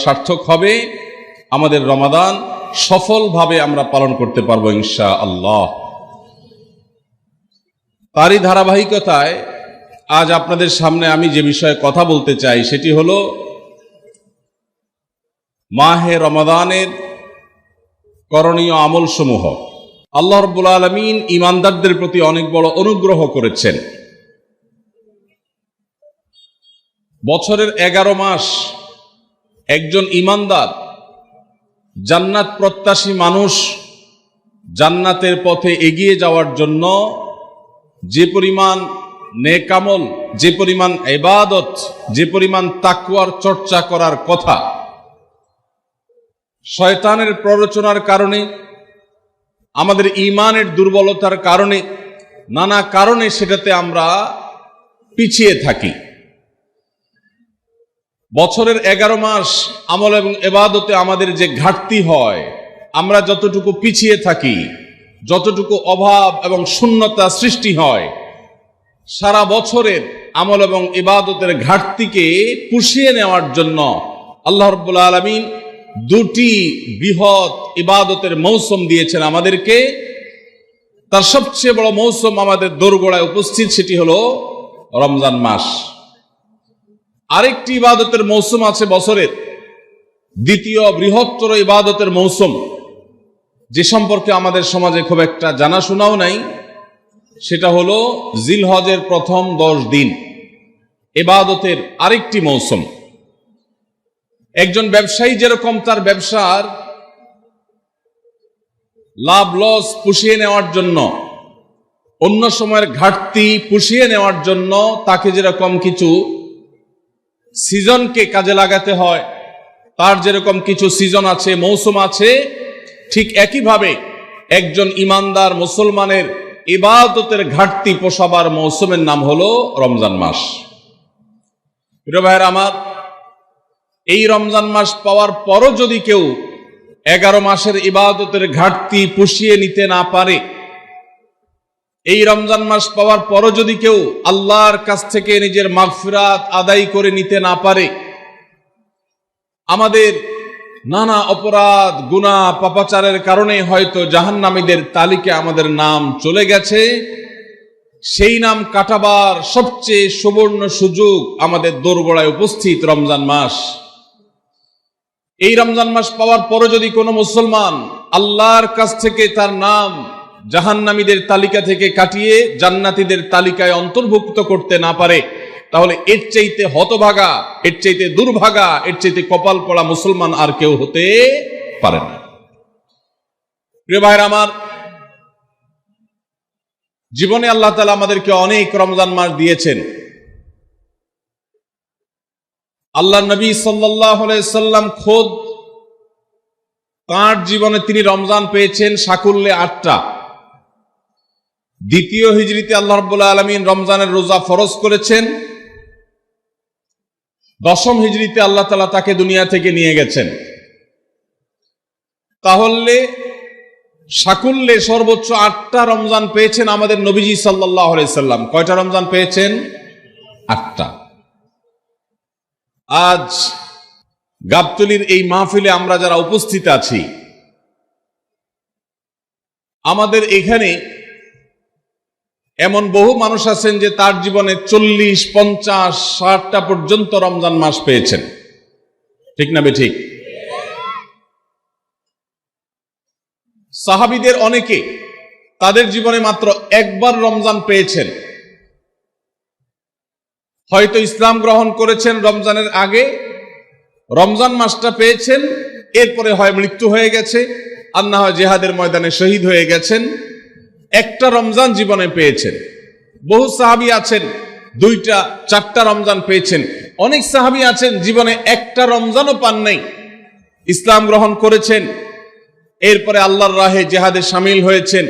সার্থক হবে, আমাদের রমাদান সফলভাবে আমরা পালন করতে পারবো ইনশাআল্লাহ। তারই ধারাবাহিকতায় আজ আপনাদের সামনে আমি যে বিষয়ে কথা বলতে চাই সেটি হলো মাহে রমাদানের করণীয় আমলসমূহ। আল্লাহ রাব্বুল আলামিন ঈমানদারদের প্রতি অনেক বড় অনুগ্রহ করেছেন। বছরের 11 মাস একজন ঈমানদার জান্নাত প্রত্যাশী মানুষ জান্নাতের পথে এগিয়ে যাওয়ার জন্য যে পরিমাণ নেক আমল, যে পরিমাণ ইবাদত, যে পরিমাণ তাকওয়ার চর্চা করার কথা, শয়তানের প্ররোচনার কারণে, আমাদের ঈমানের দুর্বলতার কারণে, নানা কারণে সেটাতে আমরা পিছিয়ে থাকি। বছরের 11 মাস আমল এবং ইবাদতে আমাদের যে ঘাটতি হয়, আমরা যতটুকু পিছিয়ে থাকি, যতটুকু অভাব এবং শূন্যতা সৃষ্টি হয়, সারা বছরের আমল এবং ইবাদতের ঘাটতিকে পুষিয়ে নেওয়ার জন্য আল্লাহ রাব্বুল আলামিন দুটি বৃহৎ ইবাদতের মৌসুম দিয়েছেন আমাদেরকে। তার সবচেয়ে বড় মৌসুম আমাদের দোরগোড়ায় উপস্থিত, সেটি হলো রমজান মাস। আরেকটি ইবাদতের মৌসুম আছে বছরের, দ্বিতীয় বৃহত্তর ইবাদতের মৌসুম, যে সম্পর্কে আমাদের সমাজে খুব একটা জানাশোনাও নাই, সেটা হলো জিলহজের প্রথম 10 দিন, ইবাদতের আরেকটি মৌসুম। একজন ব্যবসায়ী যেরকম তার ব্যবসার লাভ লস পুষিয়ে নেওয়ার জন্য, অন্য সময়ের ঘাটতি পুষিয়ে নেওয়ার জন্য তাকে যেরকম কিছু সিজনকে কাজে লাগাতে হয়, তার যেরকম কিছু সিজন আছে, মৌসুম আছে, ঠিক একইভাবে একজন ঈমানদার মুসলমানের ইবাদতের ঘাটতি পোষাবার মৌসুমের নাম হলো রমজান মাস। প্রিয় ভাইয়েরা আমার, এই রমজান মাস পাওয়ার পরও যদি কেউ 11 মাসের ইবাদতের ঘাটতি পুষিয়ে নিতে না পারে, এই রমজান মাস পাওয়ার পরও যদি কেউ আল্লাহর কাছ থেকে নিজের মাগফিরাত আদায় করে নিতে না পারে, আমাদের নানা অপরাধ গুনাহ পাপাচারের কারণে হয়তো জাহান্নামীদের তালিকায় আমাদের নাম চলে গেছে, সেই নাম কাটাবার সবচেয়ে সুবর্ণ সুযোগ আমাদের দোরগোড়ায় উপস্থিত রমজান মাস। এই রমজান মাস পাওয়ার পরও যদি কোনো মুসলমান আল্লাহর কাছ থেকে তার নাম জাহান্নামীদের তালিকা থেকে কাটিয়ে জান্নাতীদের তালিকায় অন্তর্ভুক্ত করতে না পারে, তাহলে এর চাইতে হতভাগা, এর চাইতে দুর্ভাগা, এর চাইতে কপাল পড়া মুসলমান আর কেউ হতে পারে না। প্রিয় ভাইরা আমার, জীবনে আল্লাহ তাআলা আমাদেরকে অনেক রমজান মাস দিয়েছেন। আল্লাহ নবী সাল্লাল্লাহু আলাইহি সাল্লাম খোদ তাঁর জীবনে তিনি রমজান পেয়েছেন সাকুল্যে 8টা। দ্বিতীয় হিজরিতে আল্লাহ রাব্বুল আলামিন রমজানের রোজা ফরজ করেছেন। 10ম হিজরিতে আল্লাহ তাআলা তাকে দুনিয়া থেকে নিয়ে গেছেন। তাহলে সাকুল্যে সর্বোচ্চ 8টা রমজান পেয়েছেন আমাদের নবীজি সাল্লাল্লাহু আলাইহি সাল্লাম। কয়টা রমজান পেয়েছেন? 8টা। আজ গাবতলীর এই মাহফিলে আমরা যারা উপস্থিত আছি, আমাদের এখানে এমন বহু মানুষ আছেন যে তার জীবনে 40, 50, 60টা পর্যন্ত রমজান মাস পেয়েছেন। ঠিক না বেঠিক? সাহাবীদের অনেকে তাদের জীবনে মাত্র একবার রমজান পেয়েছেন। হয়তো ইসলাম গ্রহণ করেছেন রমজানের আগে, রমজান মাসটা পেয়েছেন, এরপরে হয় মৃত্যু হয়ে গেছে, আর না হয় জিহাদের ময়দানে শহীদ হয়ে গেছেন। একটা রমজান জীবনে পেয়েছেন। বহু সাহাবী আছেন 2টা, 4টা রমজান পেয়েছেন। অনেক সাহাবী আছেন জীবনে একটা রমজানও পান নাই, ইসলাম গ্রহণ করেছেন, এরপরে আল্লাহর রাহে জিহাদে শামিল হয়েছেন,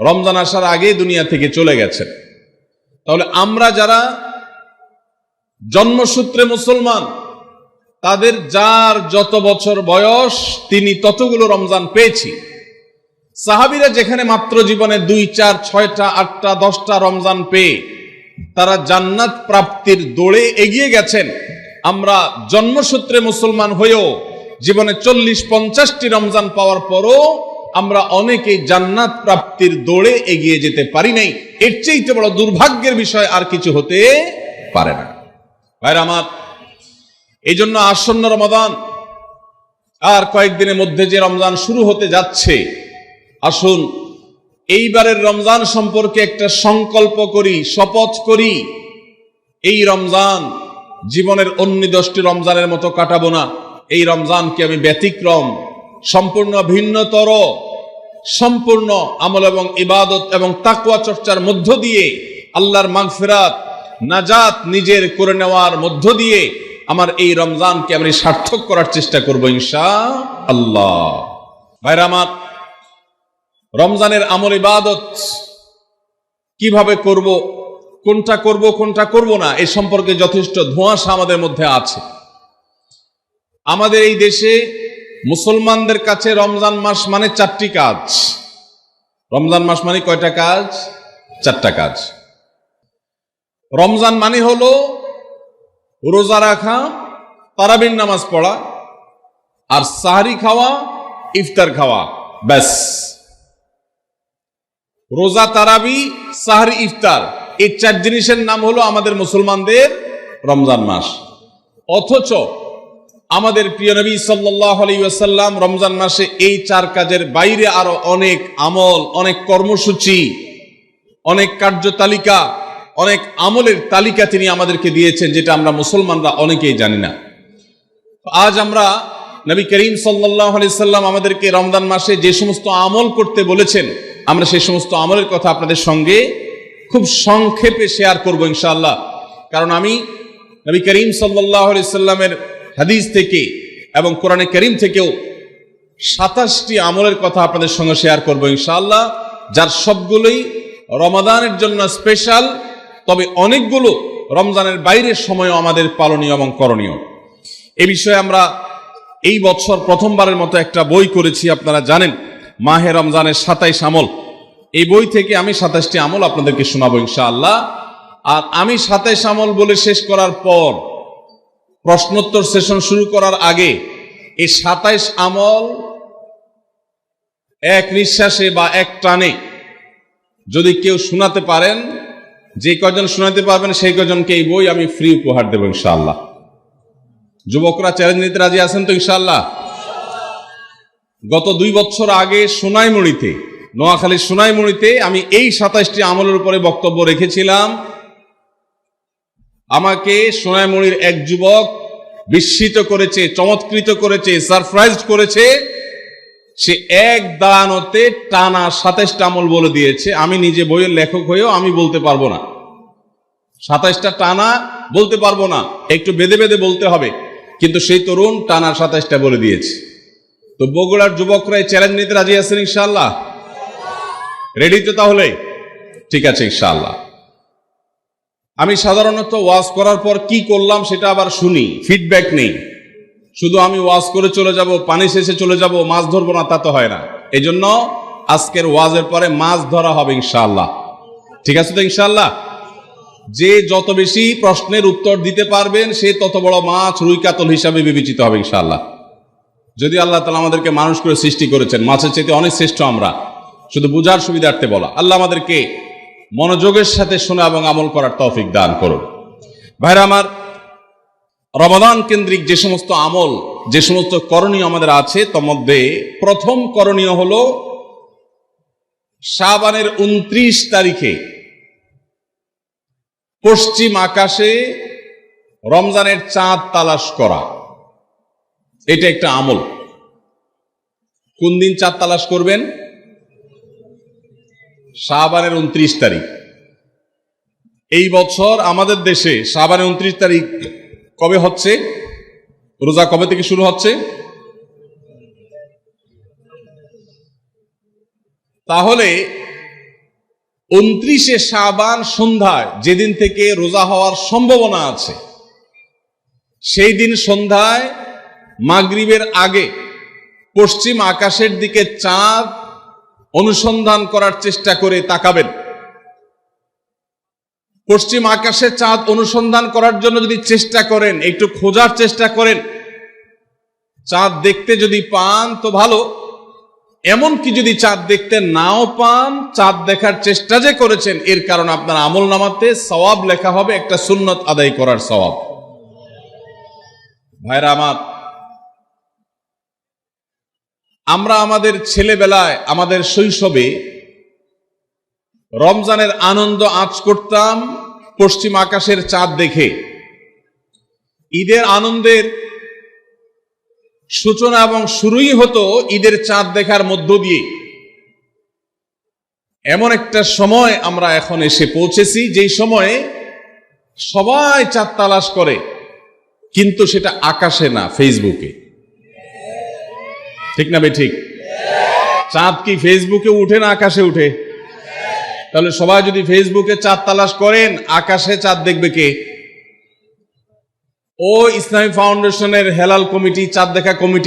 রমজান আসার আগে দুনিয়া থেকে চলে গেছেন। তাহলে আমরা যারা জন্মসূত্রে মুসলমান, তাদের যার যত বছর বয়স তিনি ততগুলো রমজান পেয়েছি। সাহাবীরা যেখানে মাত্র জীবনে 2, 4, 6টা, 8টা, 10টা রমজান পেয়ে তারা জান্নাত প্রাপ্তির দৌড়ে এগিয়ে গেছেন, আমরা জন্মসূত্রে মুসলমান হয়েও জীবনে 40-50টি রমজান পাওয়ার পরও আমরা অনেকেই জান্নাত প্রাপ্তির দৌড়ে এগিয়ে যেতে পারি নাই। এর চেয়ে বড় দুর্ভাগ্যের বিষয় আর কিছু হতে পারে না। ভাইরা আমার, এই জন্য আসন্ন রমাদান আর কয়েকদিনের মধ্যে যে রমজান শুরু হতে যাচ্ছে, আসুন এইবারের রমজান সম্পর্কে একটা সংকল্প করি, শপথ করি। এই রমজান জীবনের অন্য 10টি রমজানের মতো কাটাবো না। এই রমজানকে আমি ব্যতিক্রম, সম্পূর্ণ ভিন্নতর, সম্পূর্ণ আমল এবং ইবাদত এবং তাকওয়া চর্চার মধ্য দিয়ে আল্লাহর মাগফিরাত, নাজাত নিজের করে নেওয়ার মধ্য দিয়ে আমার এই রমজানকে আমি সার্থক করার চেষ্টা করব ইনশাআল্লাহ। ভাইরা আমার, রমজানের আমল ইবাদত কিভাবে করব, কোনটা করব কোনটা করব না, এই সম্পর্কে যথেষ্ট ধোঁয়াশা আমাদের মধ্যে আছে। আমাদের এই দেশে মুসলমানদের কাছে রমজান মাস মানে 4টি কাজ। রমজান মাস মানে কয়টা কাজ? 4টা কাজ। রমজান মানে হলো রোজা রাখা, তারাবির নামাজ পড়া, আর সাহরি খাওয়া, ইফতার খাওয়া, ব্যাস। রোজা, তারাবি, সাহরি, ইফতার, এই 4 জিনিসের নাম হলো আমাদের মুসলমানদের রমজান মাস। অথচ আমাদের প্রিয় নবী সাল্লাল্লাহু আলাইহি ওয়াসাল্লাম রমজান মাসে এই 4 কাজের বাইরে আরো অনেক আমল, অনেক কর্মসূচি, অনেক কার্যতালিকা, অনেক আমলের তালিকা তিনি আমাদেরকে দিয়েছেন, যেটা আমরা মুসলমানরা অনেকেই জানি না। আজ আমরা নবী করিম সাল্লাল্লাহু আলাইহি সাল্লাম আমাদেরকে রমজান মাসে যে সমস্ত আমল করতে বলেছেন, আমরা সেই সমস্ত আমলের কথা আপনাদের সঙ্গে খুব সংক্ষেপে শেয়ার করব ইনশাআল্লাহ। কারণ আমি নবী করিম সাল্লাল্লাহু আলাইহি সাল্লামের হাদিস থেকে এবং কোরআনে কারীম থেকেও 27টি আমলের কথা আপনাদের সঙ্গে শেয়ার করব ইনশাআল্লাহ, যার সবগুলোই রমাদানের জন্য স্পেশাল, তবে অনেকগুলো রমজানের বাইরের সময়ও আমাদের পালনীয় এবং করণীয়। এ বিষয়ে আমরা এই বছর প্রথমবারের মতো একটা বই করেছি, আপনারা জানেন, মাহে রমজানের 27 আমল। এই বই থেকে আমি 27টি আমল আপনাদেরকে শোনাবো ইনশাআল্লাহ। আর আমি 27 আমল বলে শেষ করার পর প্রশ্নোত্তর সেশন শুরু করার আগে এই 27 আমল এক নিঃশ্বাসে বা এক টানে যদি কেউ শোনাতে পারেন, যে কয়জন শোনাতে পারবেন সেই কয়জনকে এই বই আমি ফ্রি উপহার দেব ইনশাআল্লাহ। যুবকরা চ্যালেঞ্জ নিতে রাজি আছেন তো ইনশাআল্লাহ? গত 2 বছর আগে সোনাইমুড়িতে, নোয়াখালীর সোনাইমুড়িতে আমি এই 27টি আমলের উপরে বক্তব্য রেখেছিলাম। আমাকে সোনাইমুড়ির এক যুবক বিস্মিত করেছে, চমৎকৃত করেছে, সারপ্রাইজড করেছে। সে এক দাঁড়ানোতে টানা 27টা আমল বলে দিয়েছে। আমি নিজে বইয়ের লেখক হয়েও আমি বলতে পারবো না, 27টা টানা বলতে পারবো না, একটু বেঁধে বেঁধে বলতে হবে। কিন্তু সেই তরুণ টানা 27টা বলে দিয়েছে। তো বগুড়ার যুবকরা এই চ্যালেঞ্জ নিতে রাজি আছেন ইনশাআল্লাহ? রেডি তো তাহলে? ঠিক আছে ইনশাআল্লাহ। আমি সাধারণত ওয়াজ করার পর কি করলাম সেটা আবার শুনি, ফিডব্যাক নেই। শুধু আমি ওয়াজ করে চলে যাব, পানি শেষে চলে যাব, মাছ ধরবো না, তা তো হয় না। এই জন্য আজকের ওয়াজের পরে মাছ ধরা হবে ইনশাআল্লাহ। ঠিক আছে তো ইনশাআল্লাহ? যে যত বেশি প্রশ্নের উত্তর দিতে পারবেন সে তত বড় মাছ, রুই কাতল হিসাবে বিবেচিত হবে ইনশাআল্লাহ। যদি আল্লাহ তাআলা আমাদেরকে মানুষ করে সৃষ্টি করেছেন, মাছের চাইতে অনেক শ্রেষ্ঠ আমরা, শুধু বুঝার সুবিধার্থে বলা। আল্লাহ আমাদেরকে মনোযোগের সাথে শোনা এবং আমল করার তৌফিক দান করুন। ভাইরা আমার, রমাদান কেন্দ্রিক যে সমস্ত আমল, যে সমস্ত করণীয় আমাদের আছে, তার মধ্যে প্রথম করণীয় হলো শাবানের 29 তারিখে পশ্চিম আকাশে রমজানের চাঁদ তালাশ করা। এটা একটা আমল। কোন দিন চাঁদ তালাশ করবেন? শাবানের 29 তারিখ। এই বছর আমাদের দেশে শাবানের 29 তারিখ কবে হচ্ছে? রোজা কবে থেকে শুরু হচ্ছে? তাহলে 29শে শাবান সন্ধ্যায়, যেদিন থেকে রোজা হওয়ার সম্ভাবনা আছে, সেই দিন সন্ধ্যায় মাগরিবের আগে পশ্চিম আকাশের দিকে চাঁদ অনুসন্ধান করার চেষ্টা করে তাকাবেন। পশ্চিম আকাশে চাঁদ অনুসন্ধান করার জন্য যদি চেষ্টা করেন, একটু খোঁজার চেষ্টা করেন, চাঁদ দেখতে যদি পান তো ভালো, এমনকি যদি চাঁদ দেখতে নাও পান, চাঁদ দেখার চেষ্টা যে করেছেন এর কারণে আপনার আমল নামাতে সওয়াব লেখা হবে, একটা সুন্নত আদায় করার সওয়াব। ভাইরা আমার, আমরা আমাদের ছেলেবেলায়, আমাদের শৈশবে রমজানের আনন্দ আঁচ করতাম পশ্চিম আকাশের চাঁদ দেখে। ঈদের আনন্দের সূচনা এবং শুরুই হতো ঈদের চাঁদ দেখার মধ্য দিয়ে। এমন একটা সময় আমরা এখন এসে পৌঁছেছি যেই সময়ে সবাই চাঁদ তালাশ করে, কিন্তু সেটা আকাশে না, ফেসবুকে। ঠিক না বে ঠিক? চাঁদ কি ফেসবুকে উঠে না আকাশে উঠে? তাহলে সবাই যদি ফেসবুকে চাঁদ তালাশ করেন, আকাশে চাঁদ দেখবে কে? ও ইসলামী ফাউন্ডেশনের হেলাল কমিটি, চাঁদ দেখা কমিটি